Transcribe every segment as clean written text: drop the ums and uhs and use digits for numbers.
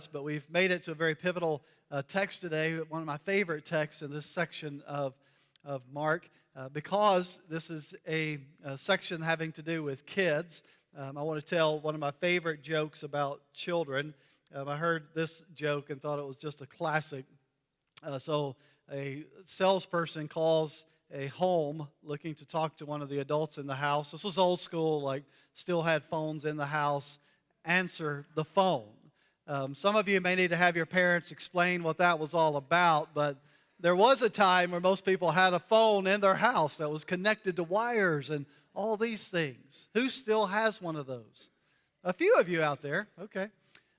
But we've made it to a very pivotal text today, one of my favorite texts in this section of Mark, because this is a section having to do with kids. I want to tell one of my favorite jokes about children. I heard this joke and thought it was just a classic. So a salesperson calls a home looking to talk to one of the adults in the house. This was old school, like still had phones in the house. Answer the phone. Some of you may need to have your parents explain what that was all about, but there was a time where most people had a phone in their house that was connected to wires and all these things. Who still has one of those? A few of you out there, okay.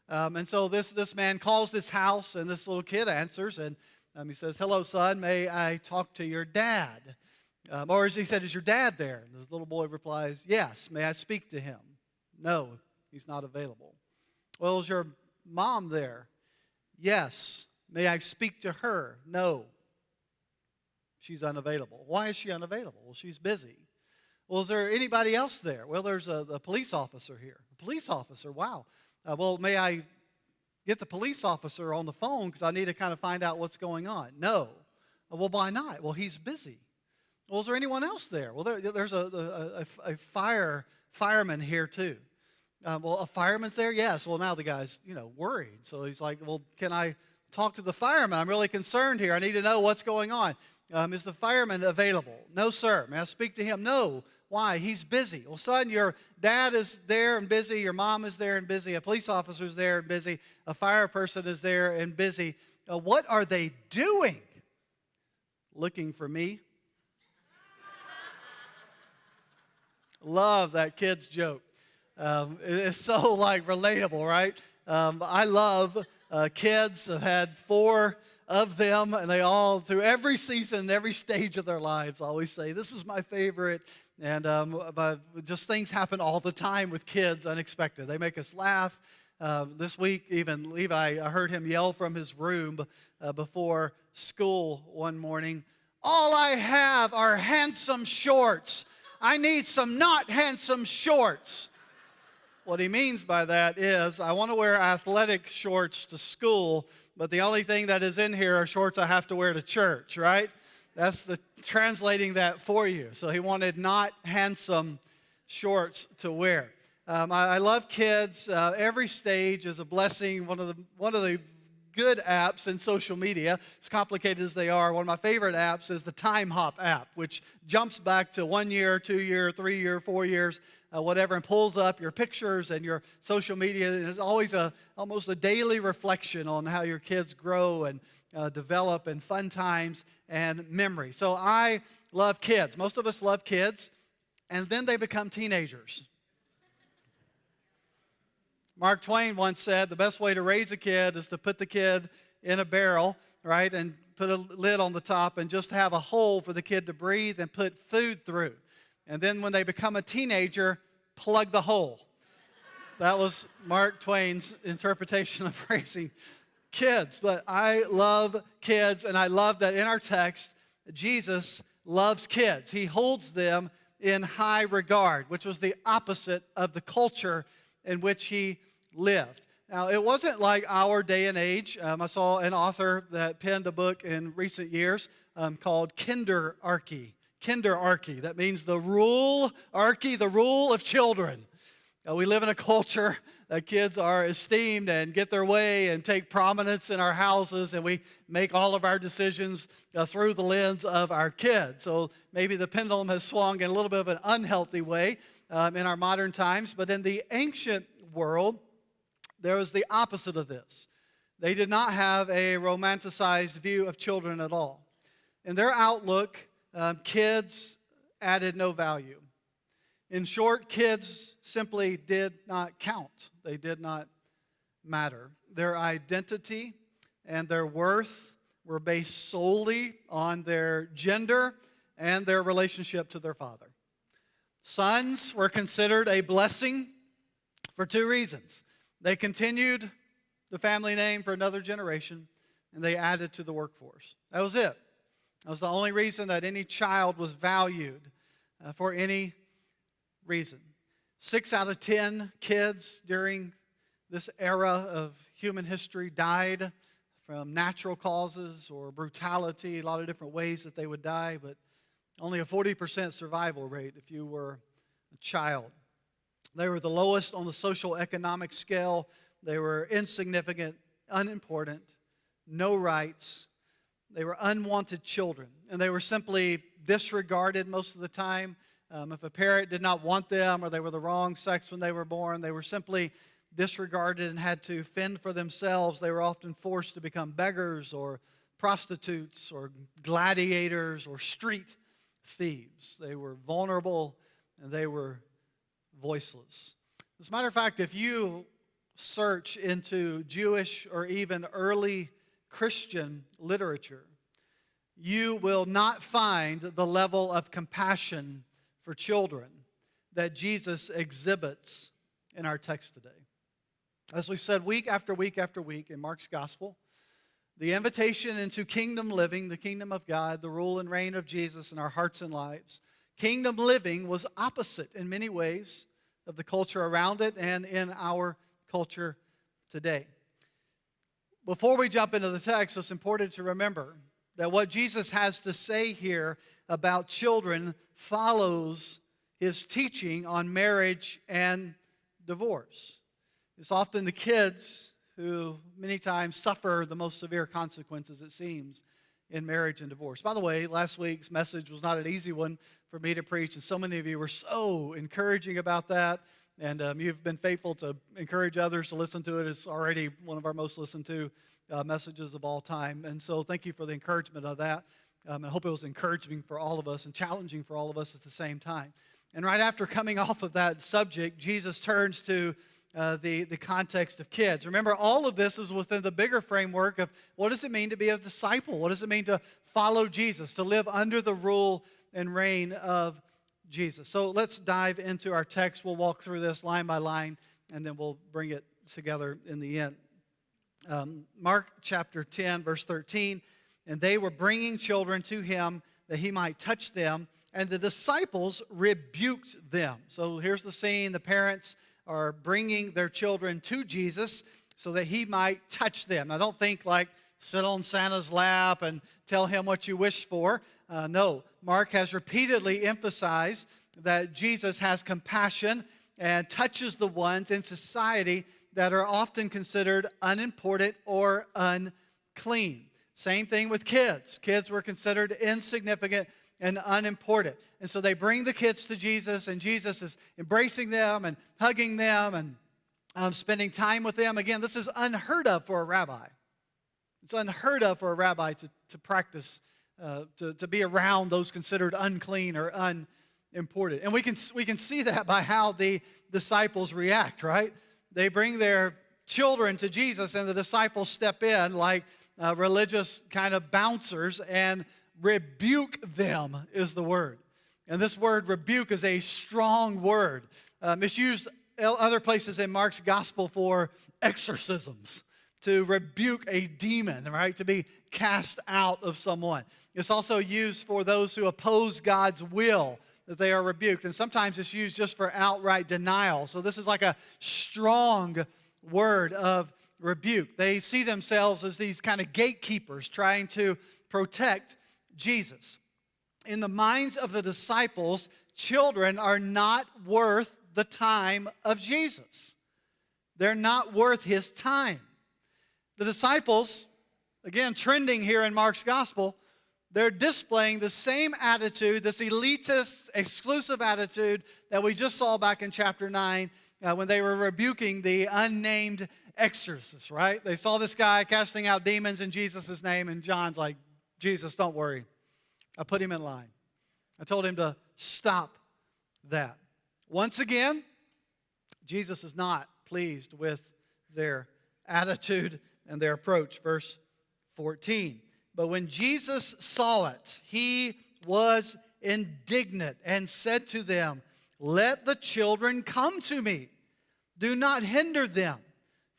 And so this man calls this house, and this little kid answers, and he says, "Hello, son, may I talk to your dad?" Or as he said, "Is your dad there?" And the little boy replies, "Yes, may I speak to him?" "No, he's not available." "Well, is your mom there?" "Yes, may I speak to her?" "No, she's unavailable." "Why is she unavailable?" "Well, she's busy." "Well, is there anybody else there?" "Well, there's a police officer here." "A police officer? Wow. Well, may I get the police officer on the phone because I need to kind of find out what's going on?" "No." "Well, why not?" "Well, he's busy." "Well, is there anyone else there?" "Well, there's a fireman here too." "Well, a fireman's there?" "Yes." Well, now the guy's, worried. So he's like, "Well, can I talk to the fireman? I'm really concerned here. I need to know what's going on. Is the fireman available?" "No, sir." "May I speak to him?" "No." "Why?" "He's busy." "Well, son, your dad is there and busy. Your mom is there and busy. A police officer is there and busy. A fire person is there and busy. What are they doing?" "Looking for me." Love that kid's joke. It's so relatable, right? I love kids. I've had 4 of them, and they all, through every season, every stage of their lives, always say, "This is my favorite." And but just things happen all the time with kids, unexpected. They make us laugh. This week, even Levi, I heard him yell from his room before school one morning, "All I have are handsome shorts. I need some not handsome shorts." What he means by that is, I want to wear athletic shorts to school, but the only thing that is in here are shorts I have to wear to church, right? That's translating that for you. So he wanted not handsome shorts to wear. I love kids. Every stage is a blessing. One of the good apps in social media, as complicated as they are, one of my favorite apps is the Time Hop app, which jumps back to 1 year, 2 year, 3 year, 4 years, whatever, and pulls up your pictures and your social media. And it's always almost a daily reflection on how your kids grow and develop, and fun times and memory. So I love kids. Most of us love kids, and then they become teenagers. Mark Twain once said, the best way to raise a kid is to put the kid in a barrel, right, and put a lid on the top and just have a hole for the kid to breathe and put food through. And then when they become a teenager, plug the hole. That was Mark Twain's interpretation of raising kids. But I love kids, and I love that in our text, Jesus loves kids. He holds them in high regard, which was the opposite of the culture in which he lived. Now, it wasn't like our day and age. I saw an author that penned a book in recent years called Kinderarchy. Kinderarchy. That means the rule of children. We live in a culture that kids are esteemed and get their way and take prominence in our houses, and we make all of our decisions through the lens of our kids. So maybe the pendulum has swung in a little bit of an unhealthy way in our modern times, but in the ancient world, there was the opposite of this. They did not have a romanticized view of children at all. In their outlook, kids added no value. In short, kids simply did not count. They did not matter. Their identity and their worth were based solely on their gender and their relationship to their father. Sons were considered a blessing for 2 reasons. They continued the family name for another generation, and they added to the workforce. That was it. That was the only reason that any child was valued for any reason. 6 out of 10 kids during this era of human history died from natural causes or brutality, a lot of different ways that they would die, but only a 40% survival rate if you were a child. They were the lowest on the social economic scale. They were insignificant, unimportant, no rights. They were unwanted children, and they were simply disregarded most of the time. If a parent did not want them or they were the wrong sex when they were born, they were simply disregarded and had to fend for themselves. They were often forced to become beggars or prostitutes or gladiators or street thieves. They were vulnerable and they were voiceless. As a matter of fact, if you search into Jewish or even early Christian literature, you will not find the level of compassion for children that Jesus exhibits in our text today. As we've said week after week after week in Mark's gospel, the invitation into kingdom living, the kingdom of God, the rule and reign of Jesus in our hearts and lives, kingdom living was opposite in many ways of the culture around it and in our culture today. Before we jump into the text, it's important to remember that what Jesus has to say here about children follows his teaching on marriage and divorce. It's often the kids who many times suffer the most severe consequences, it seems, in marriage and divorce. By the way, last week's message was not an easy one for me to preach, and so many of you were so encouraging about that, and you've been faithful to encourage others to listen to it. It's already one of our most listened to messages of all time, and so thank you for the encouragement of that. I hope it was encouraging for all of us and challenging for all of us at the same time. And right after coming off of that subject, Jesus turns to the context of kids. Remember, all of this is within the bigger framework of what does it mean to be a disciple? What does it mean to follow Jesus, to live under the rule and reign of Jesus? So let's dive into our text. We'll walk through this line by line, and then we'll bring it together in the end. Mark chapter 10, verse 13, and they were bringing children to him that he might touch them, and the disciples rebuked them. So here's the scene. The parents are bringing their children to Jesus so that he might touch them. Now, don't think like sit on Santa's lap and tell him what you wish for. No, Mark has repeatedly emphasized that Jesus has compassion and touches the ones in society that are often considered unimportant or unclean. Same thing with kids. Kids were considered insignificant and unimportant. And so they bring the kids to Jesus, and Jesus is embracing them and hugging them and spending time with them. Again, this is unheard of for a rabbi. It's unheard of for a rabbi to practice, to be around those considered unclean or unimportant. And we can see that by how the disciples react, right? They bring their children to Jesus, and the disciples step in like religious kind of bouncers and rebuke them is the word. And this word rebuke is a strong word. It's used other places in Mark's gospel for exorcisms, to rebuke a demon, right? To be cast out of someone. It's also used for those who oppose God's will, that they are rebuked. And sometimes it's used just for outright denial. So this is like a strong word of rebuke. They see themselves as these kind of gatekeepers trying to protect Jesus. In the minds of the disciples, children are not worth the time of Jesus. They're not worth his time. The disciples, again, trending here in Mark's gospel, they're displaying the same attitude, this elitist, exclusive attitude that we just saw back in chapter 9 when they were rebuking the unnamed exorcist, right? They saw this guy casting out demons in Jesus' name, and John's like, Jesus, don't worry. I put him in line. I told him to stop that. Once again, Jesus is not pleased with their attitude and their approach. Verse 14. But when Jesus saw it, he was indignant and said to them, let the children come to me. Do not hinder them,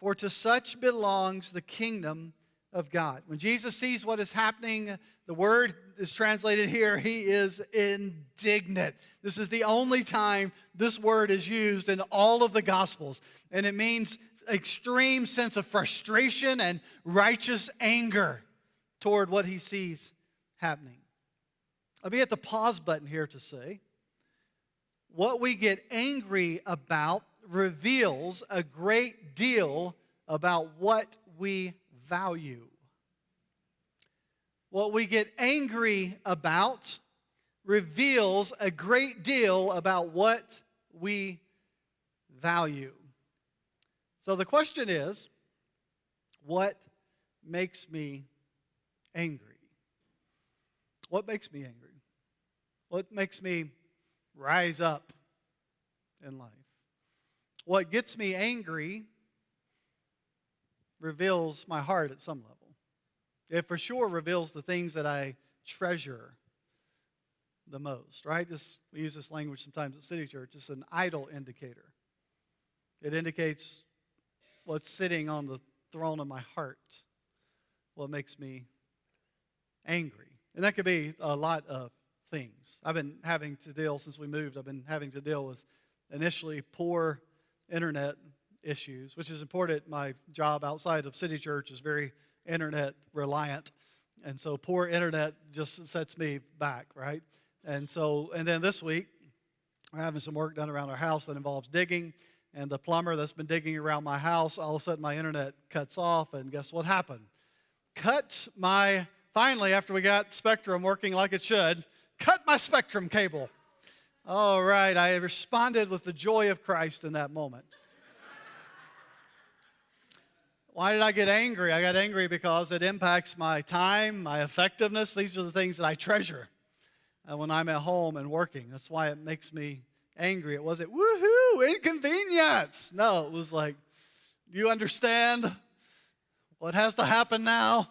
for to such belongs the kingdom of God. When Jesus sees what is happening, the word is translated here, he is indignant. This is the only time this word is used in all of the Gospels. And it means extreme sense of frustration and righteous anger toward what he sees happening. Let me hit the pause button here to say, what we get angry about reveals a great deal about what we value. What we get angry about reveals a great deal about what we value. So the question is, what makes me angry? What makes me angry? What makes me rise up in life? What gets me angry reveals my heart at some level. It for sure reveals the things that I treasure the most, right? We use this language sometimes at City Church. It's an idol indicator. It indicates what's sitting on the throne of my heart, what makes me angry. And that could be a lot of things. I've been having to deal, since we moved, I've been having to deal with initially poor internet issues, which is important. My job outside of City Church is very internet reliant. And so poor internet just sets me back, right? And then this week, we're having some work done around our house that involves digging. And the plumber that's been digging around my house, all of a sudden my internet cuts off. And guess what happened? Finally, after we got Spectrum working like it should, cut my Spectrum cable. All right, I responded with the joy of Christ in that moment. Why did I get angry? I got angry because it impacts my time, my effectiveness. These are the things that I treasure when I'm at home and working. That's why it makes me angry. It wasn't, woohoo, inconvenience. No, it was like, you understand what has to happen now?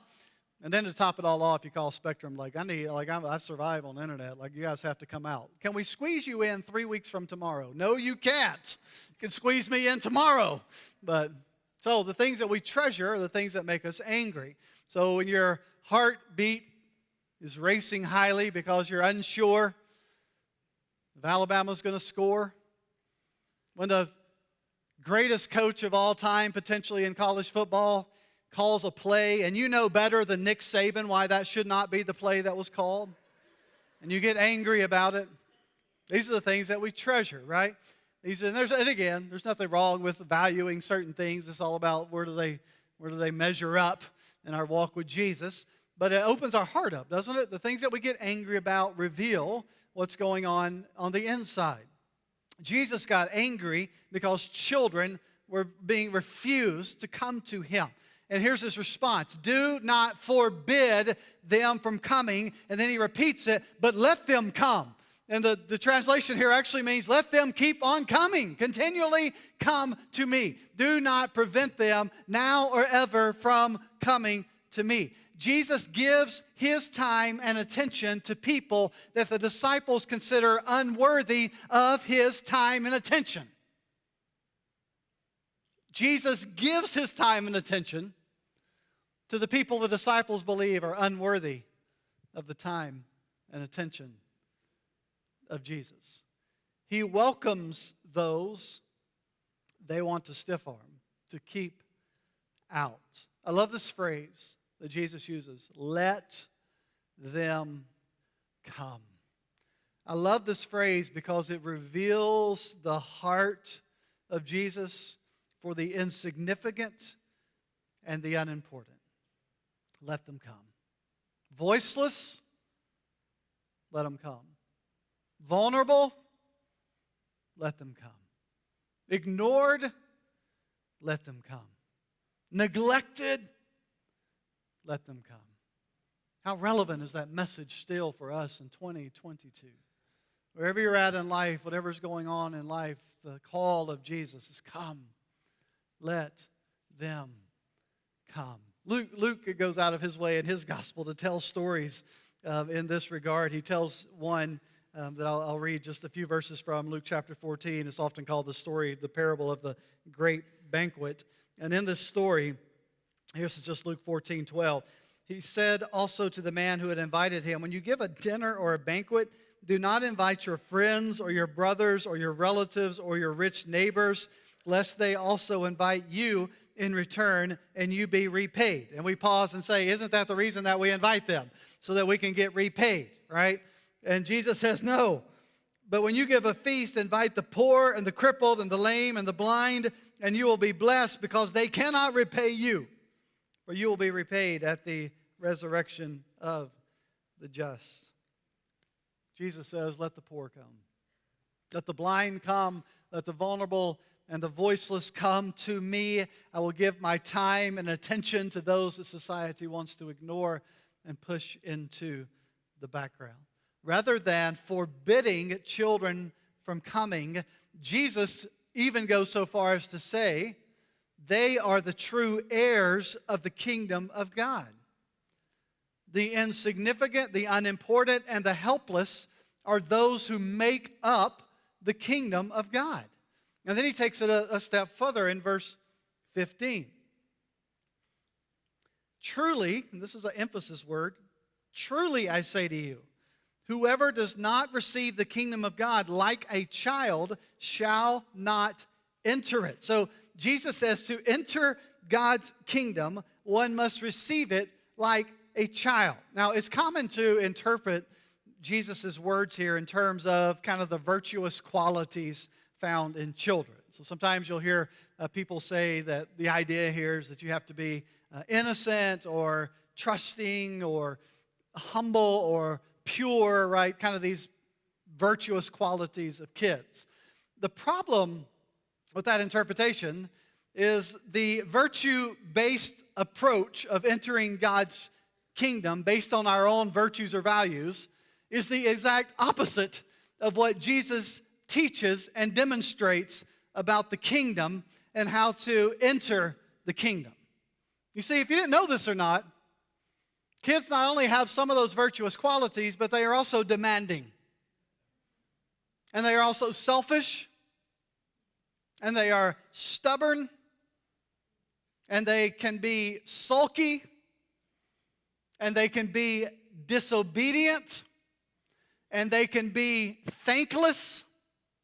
And then to top it all off, you call Spectrum, I survive on the internet. Like, you guys have to come out. Can we squeeze you in 3 weeks from tomorrow? No, you can't. You can squeeze me in tomorrow. So the things that we treasure are the things that make us angry. So when your heartbeat is racing highly because you're unsure if Alabama's going to score, when the greatest coach of all time, potentially in college football, calls a play, and you know better than Nick Saban why that should not be the play that was called, and you get angry about it. These are the things that we treasure, right? There's nothing wrong with valuing certain things. It's all about where do they measure up in our walk with Jesus. But it opens our heart up, doesn't it? The things that we get angry about reveal what's going on the inside. Jesus got angry because children were being refused to come to him. And here's his response: do not forbid them from coming. And then he repeats it, but let them come. And the translation here actually means let them keep on coming. Continually come to me. Do not prevent them now or ever from coming to me. Jesus gives his time and attention to people that the disciples consider unworthy of his time and attention. Jesus gives his time and attention to the people the disciples believe are unworthy of the time and attention of Jesus. He welcomes those they want to stiff arm, to keep out. I love this phrase that Jesus uses, let them come. I love this phrase because it reveals the heart of Jesus for the insignificant and the unimportant. Let them come. Voiceless, let them come. Vulnerable, let them come. Ignored, let them come. Neglected, let them come. How relevant is that message still for us in 2022? Wherever you're at in life, whatever's going on in life, the call of Jesus is come. Let them come. Luke goes out of his way in his gospel to tell stories in this regard. He tells one that I'll read just a few verses from, Luke chapter 14. It's often called the parable of the great banquet. And in this story, here's just Luke 14:12. He said also to the man who had invited him, when you give a dinner or a banquet, do not invite your friends or your brothers or your relatives or your rich neighbors, lest they also invite you in return and you be repaid. And we pause and say, isn't that the reason that we invite them? So that we can get repaid, right? And Jesus says, no. But when you give a feast, invite the poor and the crippled and the lame and the blind, and you will be blessed because they cannot repay you, for you will be repaid at the resurrection of the just. Jesus says, let the poor come. Let the blind come. Let the vulnerable and the voiceless come to me. I will give my time and attention to those that society wants to ignore and push into the background. Rather than forbidding children from coming, Jesus even goes so far as to say they are the true heirs of the kingdom of God. The insignificant, the unimportant, and the helpless are those who make up the kingdom of God. And then he takes it a step further in verse 15. Truly, and this is an emphasis word, truly I say to you, whoever does not receive the kingdom of God like a child shall not enter it. So Jesus says to enter God's kingdom, one must receive it like a child. Now, it's common to interpret Jesus' words here in terms of kind of the virtuous qualities found in children. So sometimes you'll hear people say that the idea here is that you have to be innocent or trusting or humble or pure, right? Kind of these virtuous qualities of kids. The problem with that interpretation is the virtue-based approach of entering God's kingdom based on our own virtues or values is the exact opposite of what Jesus teaches and demonstrates about the kingdom and how to enter the kingdom. You see, if you didn't know this or not, kids not only have some of those virtuous qualities, but they are also demanding. And they are also selfish. And they are stubborn. And they can be sulky. And they can be disobedient. And they can be thankless.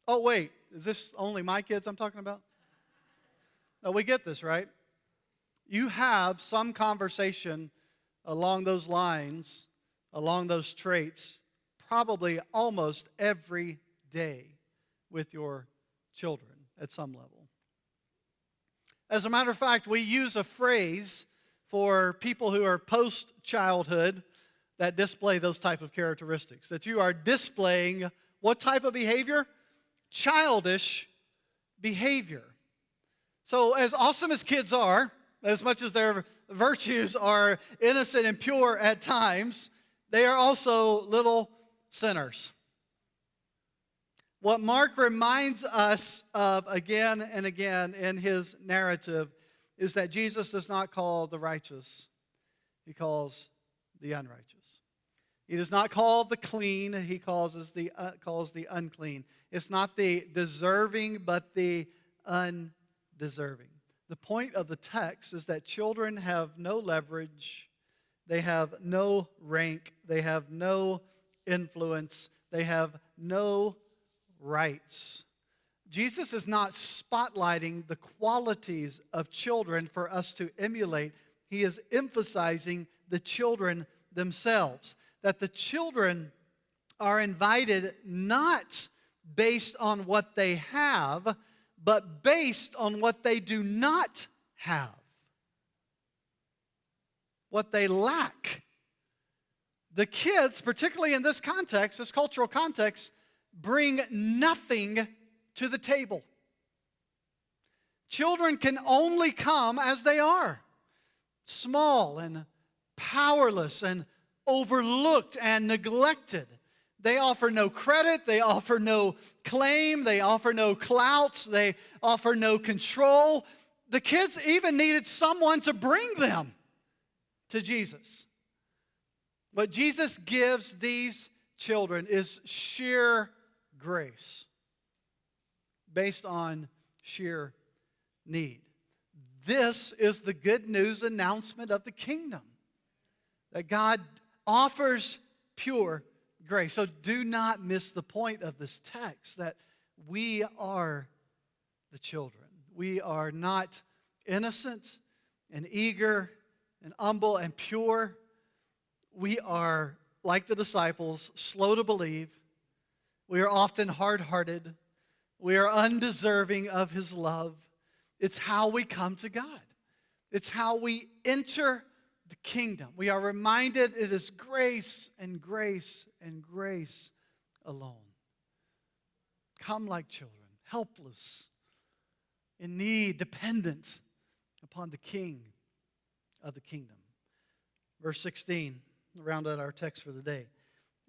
Oh, wait, is this only my kids I'm talking about? No, we get this, right? You have some conversation along those lines, along those traits, probably almost every day with your children at some level. As a matter of fact, we use a phrase for people who are post-childhood that display those type of characteristics, that you are displaying what type of behavior? Childish behavior. So as awesome as kids are, as much as their virtues are innocent and pure at times, they are also little sinners. What Mark reminds us of again and again in his narrative is that Jesus does not call the righteous, he calls the unrighteous. He does not call the clean, he calls the unclean. It's not the deserving, but the undeserving. The point of the text is that children have no leverage, they have no rank, they have no influence, they have no rights. Jesus is not spotlighting the qualities of children for us to emulate. He is emphasizing the children themselves. That the children are invited not based on what they have, but based on what they do not have, what they lack. The kids, particularly in this context, this cultural context, bring nothing to the table. Children can only come as they are, small and powerless and overlooked and neglected. They offer no credit, they offer no claim, they offer no clout, they offer no control. The kids even needed someone to bring them to Jesus. What Jesus gives these children is sheer grace based on sheer need. This is the good news announcement of the kingdom, that God offers pure grace. So do not miss the point of this text, that we are the children. we are not innocent and eager and humble and pure. We are, like the disciples, slow to believe. We are often hard-hearted. We are undeserving of His love. It's how we come to God. It's how we enter the kingdom. We are reminded it is grace and grace and grace alone. Come like children, helpless, in need, dependent upon the King of the kingdom. Verse 16, round out our text for the day.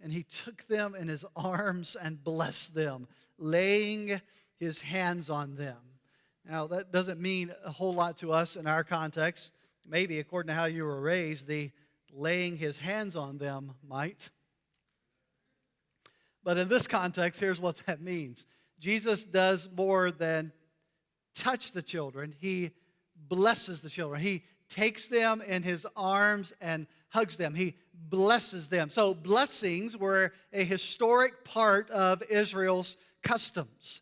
And He took them in His arms and blessed them, laying His hands on them. Now, that doesn't mean a whole lot to us in our context. Maybe, according to how you were raised, the laying His hands on them might. But in this context, here's what that means. Jesus does more than touch the children. He blesses the children. He takes them in His arms and hugs them. He blesses them. So blessings were a historic part of Israel's customs.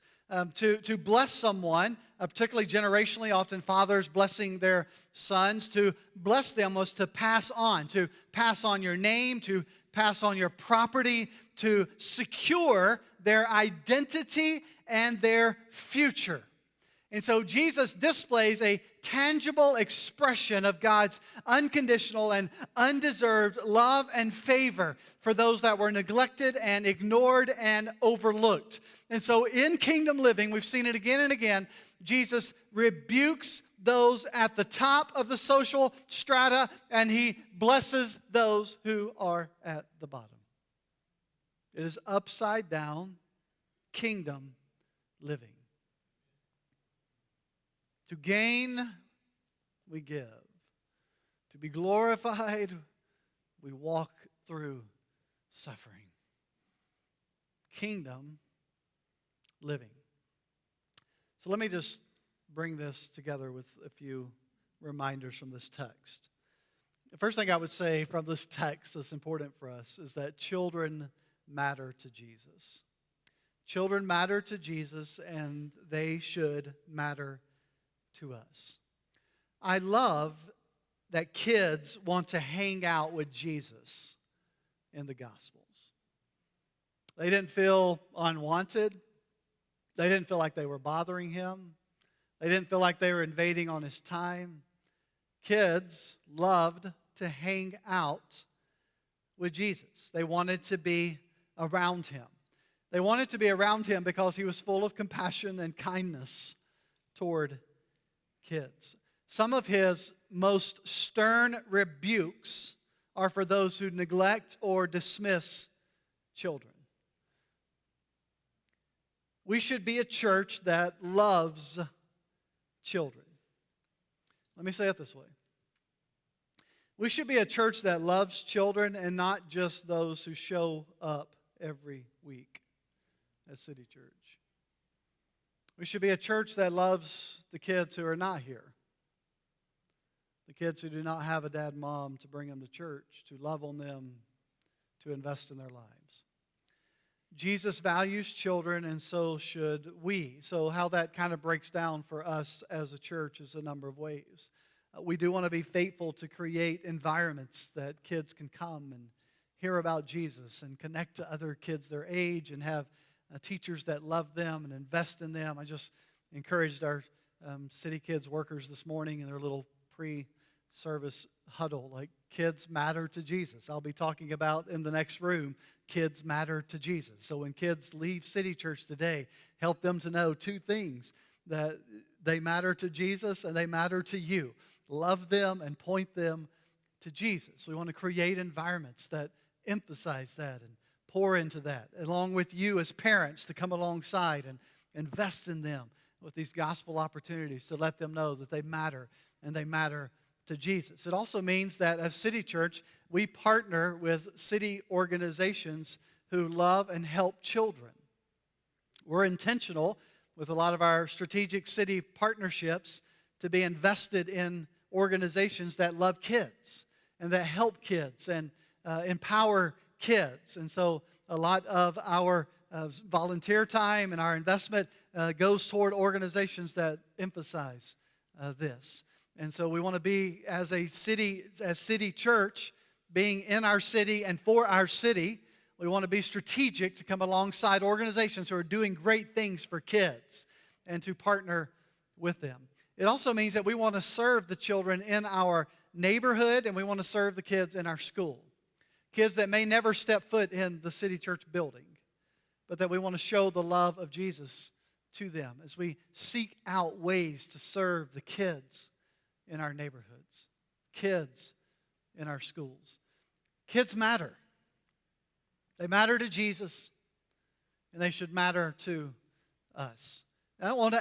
To bless someone, particularly generationally, often fathers blessing their sons, to bless them was to pass on your name, to pass on your property, to secure their identity and their future. And so Jesus displays a tangible expression of God's unconditional and undeserved love and favor for those that were neglected and ignored and overlooked. And so in kingdom living, we've seen it again and again, Jesus rebukes those at the top of the social strata, and He blesses those who are at the bottom. It is upside down kingdom living. To gain, we give. To be glorified, we walk through suffering. Kingdom living. So let me just bring this together with a few reminders from this text. The first thing I would say from this text that's important for us is that children matter to Jesus. Children matter to Jesus, and they should matter to us. I love that kids want to hang out with Jesus in the Gospels. They didn't feel unwanted. They didn't feel like they were bothering Him. They didn't feel like they were invading on His time. Kids loved to hang out with Jesus. They wanted to be around Him. They wanted to be around Him because He was full of compassion and kindness toward kids. Some of His most stern rebukes are for those who neglect or dismiss children. We should be a church that loves children. Let me say it this way. We should be a church that loves children and not just those who show up every week at City Church. We should be a church that loves the kids who are not here. The kids who do not have a dad and mom to bring them to church, to love on them, to invest in their lives. Jesus values children, and so should we. So how that kind of breaks down for us as a church is a number of ways. We do want to be faithful to create environments that kids can come and hear about Jesus and connect to other kids their age and have teachers that love them and invest in them. I just encouraged our city kids workers this morning in their little pre-service huddle, like, kids matter to Jesus. I'll be talking about in the next room, kids matter to Jesus. So when kids leave City Church today, help them to know two things, that they matter to Jesus and they matter to you. Love them and point them to Jesus. We want to create environments that emphasize that and pour into that, along with you as parents to come alongside and invest in them with these gospel opportunities to let them know that they matter and they matter to Jesus. It also means that as City Church, we partner with city organizations who love and help children. We're intentional with a lot of our strategic city partnerships to be invested in organizations that love kids and that help kids and empower kids. And so a lot of our volunteer time and our investment goes toward organizations that emphasize this. And so we want to be, as city church, being in our city and for our city, we want to be strategic to come alongside organizations who are doing great things for kids and to partner with them. It also means that we want to serve the children in our neighborhood and we want to serve the kids in our school. Kids that may never step foot in the city church building, but that we want to show the love of Jesus to them as we seek out ways to serve the kids in our neighborhoods, kids in our schools. Kids matter. They matter to Jesus, and they should matter to us. And I don't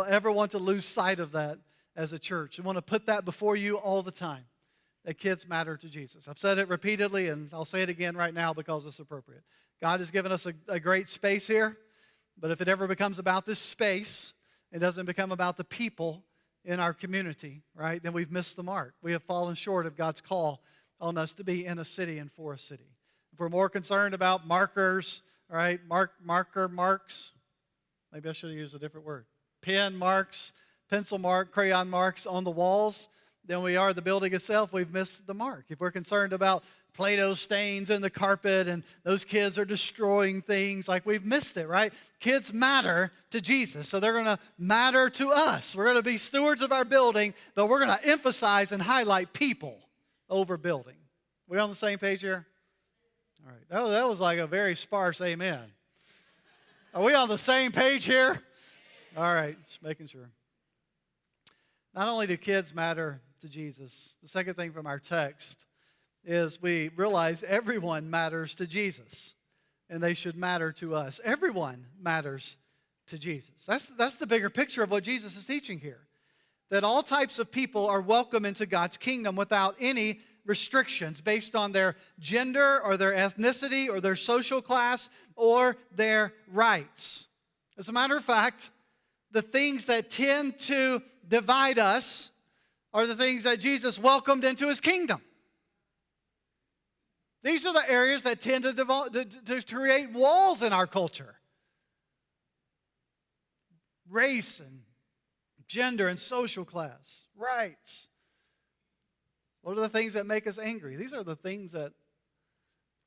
ever want to lose sight of that as a church. I want to put that before you all the time, that kids matter to Jesus. I've said it repeatedly, and I'll say it again right now because it's appropriate. God has given us a great space here, but if it ever becomes about this space, it doesn't become about the people in our community, right, then we've missed the mark. We have fallen short of God's call on us to be in a city and for a city. If we're more concerned about markers, all right, marks, maybe I should have used a different word, pen marks, pencil mark, crayon marks on the walls, than we are the building itself, we've missed the mark. If we're concerned about Play-Doh stains in the carpet and those kids are destroying things, like we've missed it, right? Kids matter to Jesus, so they're going to matter to us. We're going to be stewards of our building, but we're going to emphasize and highlight people over building. We on the same page here? All right, that was like a very sparse amen. Are we on the same page here? All right, just making sure. Not only do kids matter to Jesus, the second thing from our text is we realize everyone matters to Jesus, and they should matter to us. Everyone matters to Jesus. That's the bigger picture of what Jesus is teaching here, that all types of people are welcome into God's kingdom without any restrictions based on their gender or their ethnicity or their social class or their rights. As a matter of fact, the things that tend to divide us are the things that Jesus welcomed into his kingdom. These are the areas that tend to create walls in our culture. Race and gender and social class, rights. What are the things that make us angry? These are the things that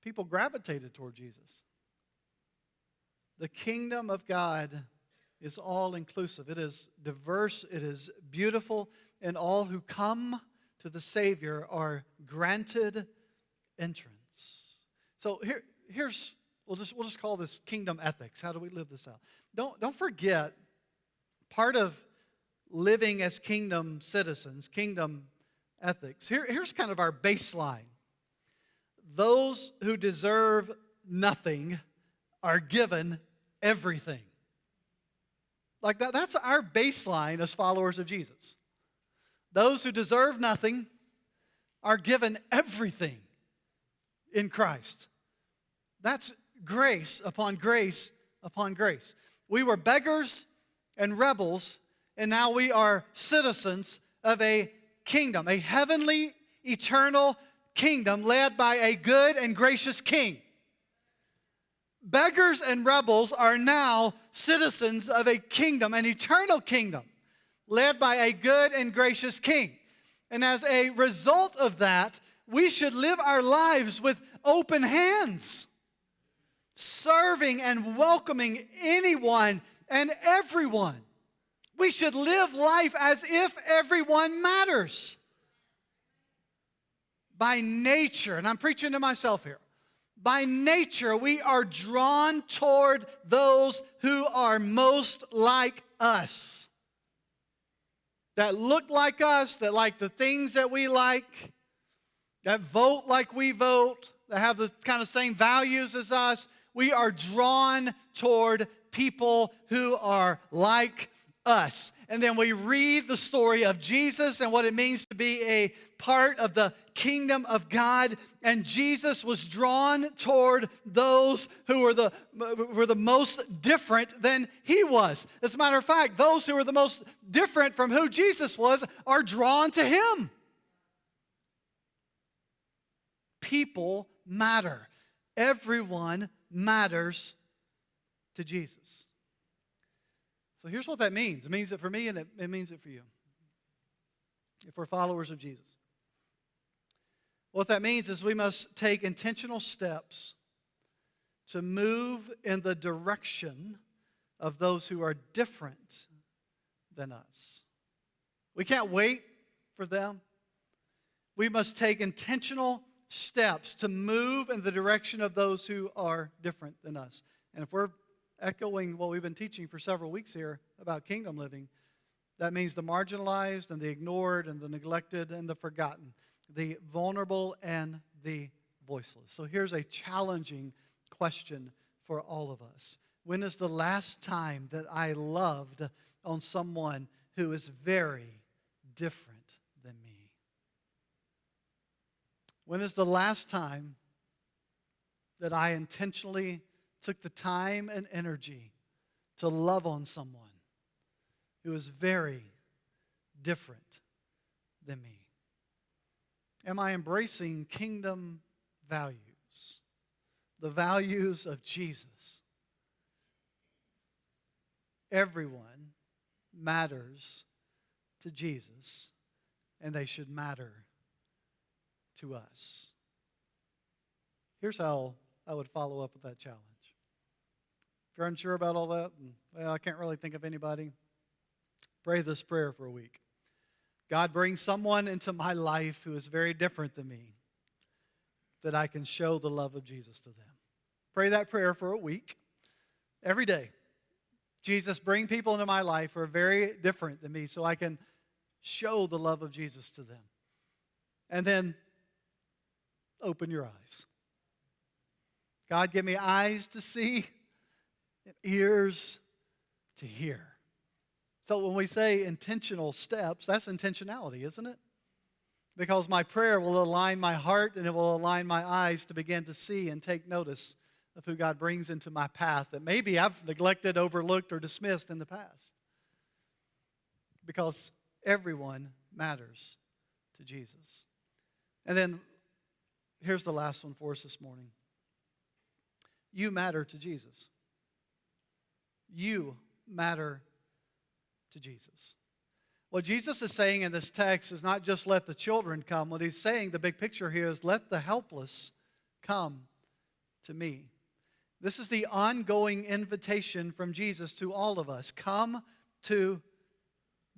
people gravitated toward Jesus. The kingdom of God is all-inclusive. It is diverse. It is beautiful. And all who come to the Savior are granted entrance. So we'll just call this kingdom ethics. How do we live this out? Don't forget, part of living as kingdom citizens, kingdom ethics. Here's kind of our baseline. Those who deserve nothing are given everything. Like that's our baseline as followers of Jesus. Those who deserve nothing are given everything in Christ. That's grace upon grace upon grace. We were beggars and rebels, and now we are citizens of a kingdom, a heavenly, eternal kingdom led by a good and gracious king. Beggars and rebels are now citizens of a kingdom, an eternal kingdom, led by a good and gracious king. And as a result of that, we should live our lives with open hands, serving and welcoming anyone and everyone. We should live life as if everyone matters. By nature, and I'm preaching to myself here, by nature we are drawn toward those who are most like us, that look like us, that like the things that we like, that vote like we vote, that have the kind of same values as us. We are drawn toward people who are like us. And then we read the story of Jesus and what it means to be a part of the kingdom of God. And Jesus was drawn toward those who were the most different than he was. As a matter of fact, those who were the most different from who Jesus was are drawn to him. People matter. Everyone matters to Jesus. So here's what that means. It means it for me, and it means it for you, if we're followers of Jesus. What that means is we must take intentional steps to move in the direction of those who are different than us. We can't wait for them. We must take intentional steps to move in the direction of those who are different than us. And if we're echoing what we've been teaching for several weeks here about kingdom living, that means the marginalized and the ignored and the neglected and the forgotten, the vulnerable and the voiceless. So here's a challenging question for all of us. When is the last time that I loved on someone who is very different than me? When is the last time that I intentionally took the time and energy to love on someone who is very different than me? Am I embracing kingdom values, the values of Jesus? Everyone matters to Jesus, and they should matter to us. Here's how I would follow up with that challenge. If you're unsure about all that, and well, I can't really think of anybody, pray this prayer for a week. God, bring someone into my life who is very different than me, that I can show the love of Jesus to them. Pray that prayer for a week, every day. Jesus, bring people into my life who are very different than me so I can show the love of Jesus to them. And then open your eyes. God, give me eyes to see and ears to hear. So when we say intentional steps, that's intentionality, isn't it? Because my prayer will align my heart and it will align my eyes to begin to see and take notice of who God brings into my path that maybe I've neglected, overlooked, or dismissed in the past. Because everyone matters to Jesus. And then here's the last one for us this morning. You matter to Jesus. You matter to Jesus. What Jesus is saying in this text is not just let the children come. What he's saying, the big picture here, is let the helpless come to me. This is the ongoing invitation from Jesus to all of us. Come to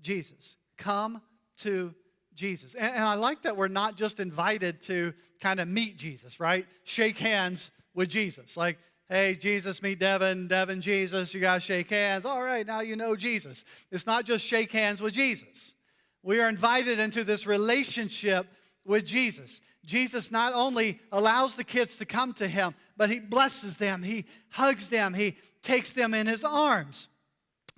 Jesus. Come to Jesus. And I like that we're not just invited to kind of meet Jesus, right? Shake hands with Jesus. Like, hey, Jesus, meet Devin. Devin, Jesus, you guys shake hands. All right, now you know Jesus. It's not just shake hands with Jesus. We are invited into this relationship with Jesus. Jesus not only allows the kids to come to him, but he blesses them, he hugs them, he takes them in his arms.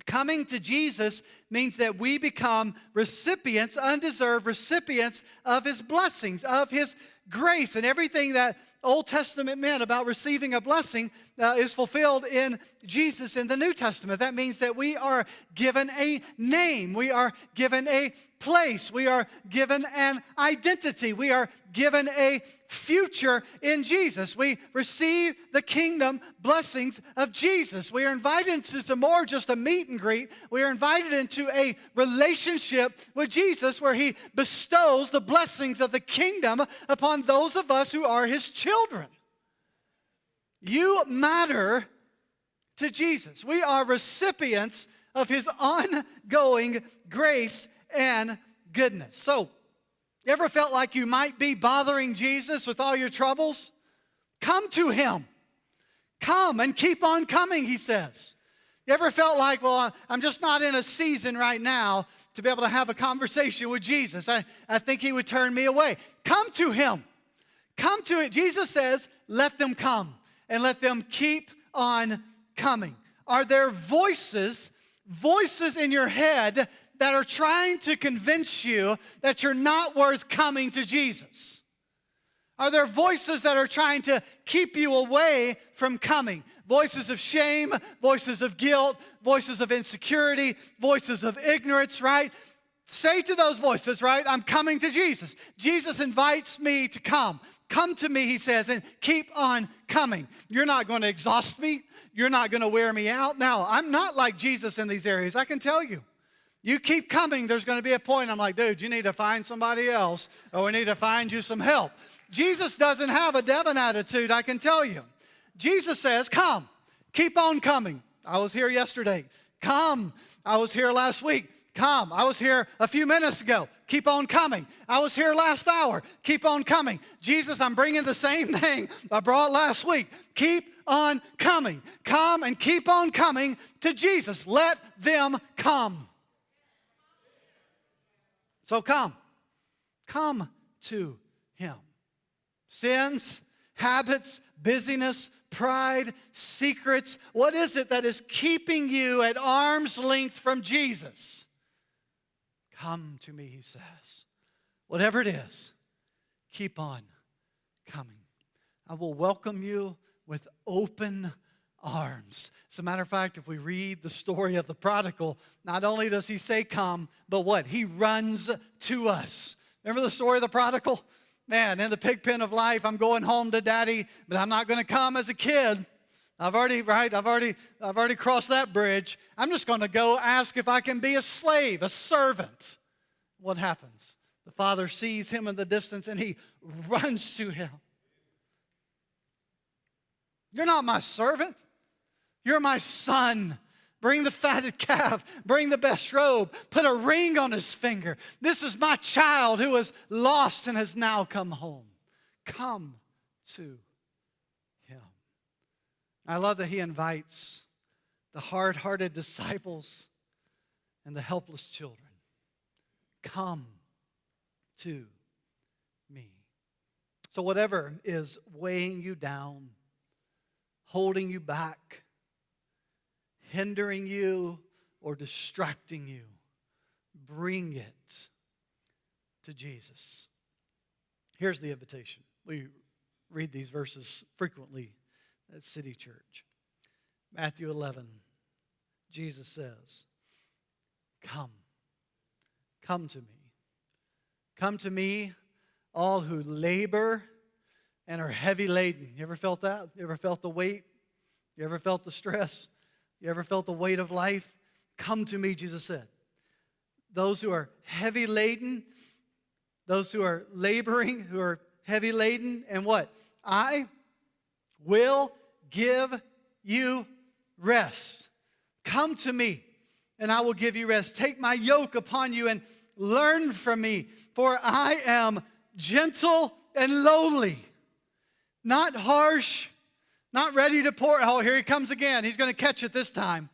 Coming to Jesus means that we become recipients, undeserved recipients of his blessings, of his grace. And everything that Old Testament meant about receiving a blessing is fulfilled in Jesus in the New Testament. That means that we are given a name. We are given a place. We are given an identity. We are given a future in Jesus. We receive the kingdom blessings of Jesus. We are invited into more just a meet and greet. We are invited into a relationship with Jesus where he bestows the blessings of the kingdom upon those of us who are his children. You matter to Jesus. We are recipients of his ongoing grace and goodness. So, you ever felt like you might be bothering Jesus with all your troubles? Come to him. Come and keep on coming, he says. You ever felt like, well, I'm just not in a season right now to be able to have a conversation with Jesus. I think he would turn me away. Come to him. Come to it. Jesus says, let them come and let them keep on coming. Are there voices in your head that are trying to convince you that you're not worth coming to Jesus? Are there voices that are trying to keep you away from coming? Voices of shame, voices of guilt, voices of insecurity, voices of ignorance, right? say to those voices, right, I'm coming to Jesus. Jesus invites me to come. Come to me, he says, and keep on coming. You're not going to exhaust me. You're not going to wear me out. Now, I'm not like Jesus in these areas, I can tell you. You keep coming, there's going to be a point I'm like, dude, you need to find somebody else, or we need to find you some help. Jesus doesn't have a Devin attitude, I can tell you. Jesus says, come, keep on coming. I was here yesterday. Come. I was here last week. Come. I was here a few minutes ago. Keep on coming. I was here last hour. Keep on coming. Jesus, I'm bringing the same thing I brought last week. Keep on coming. Come and keep on coming to Jesus. Let them come. So come. Come to him. Sins, habits, busyness, pride, secrets. What is it that is keeping you at arm's length from Jesus? Come to me, he says. Whatever it is, keep on coming. I will welcome you with open arms. As a matter of fact, if we read the story of the prodigal, not only does he say come, but what? He runs to us. Remember the story of the prodigal? Man, in the pig pen of life, I'm going home to daddy, but I'm not going to come as a kid. I've already crossed that bridge. I'm just going to go ask if I can be a slave, a servant. What happens? The father sees him in the distance and he runs to him. You're not my servant. You're my son. Bring the fatted calf. Bring the best robe. Put a ring on his finger. This is my child who was lost and has now come home. Come to him. I love that he invites the hard-hearted disciples and the helpless children. Come to me. So whatever is weighing you down, holding you back, hindering you, or distracting you, bring it to Jesus. Here's the invitation. We read these verses frequently at City Church. Matthew 11, Jesus says, come to me. Come to me, all who labor and are heavy laden. You ever felt that? You ever felt the weight? You ever felt the stress? You ever felt the weight of life? Come to me, Jesus said. Those who are heavy laden, those who are laboring, who are heavy laden, and what? I will give you rest. Come to me, and I will give you rest. Take my yoke upon you and learn from me, for I am gentle and lowly, not harsh, not ready to pour. Oh, here he comes again. He's going to catch it this time.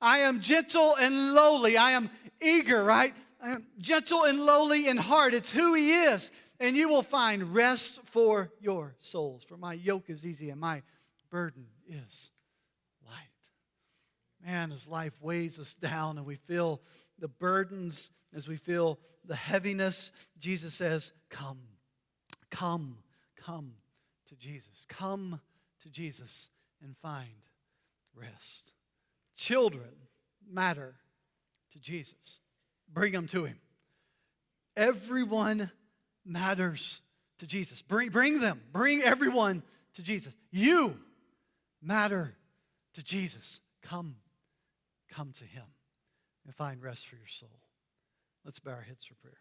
I am gentle and lowly. I am eager, right? I am gentle and lowly in heart. It's who he is. And you will find rest for your souls. For my yoke is easy and my burden is light. Man, as life weighs us down and we feel the burdens, as we feel the heaviness, Jesus says, come to Jesus. Come to Jesus and find rest. Children matter to Jesus. Bring them to him. Everyone matters to Jesus. Bring them. Bring everyone to Jesus. You matter to Jesus. Come to him and find rest for your soul. Let's bow our heads for prayer.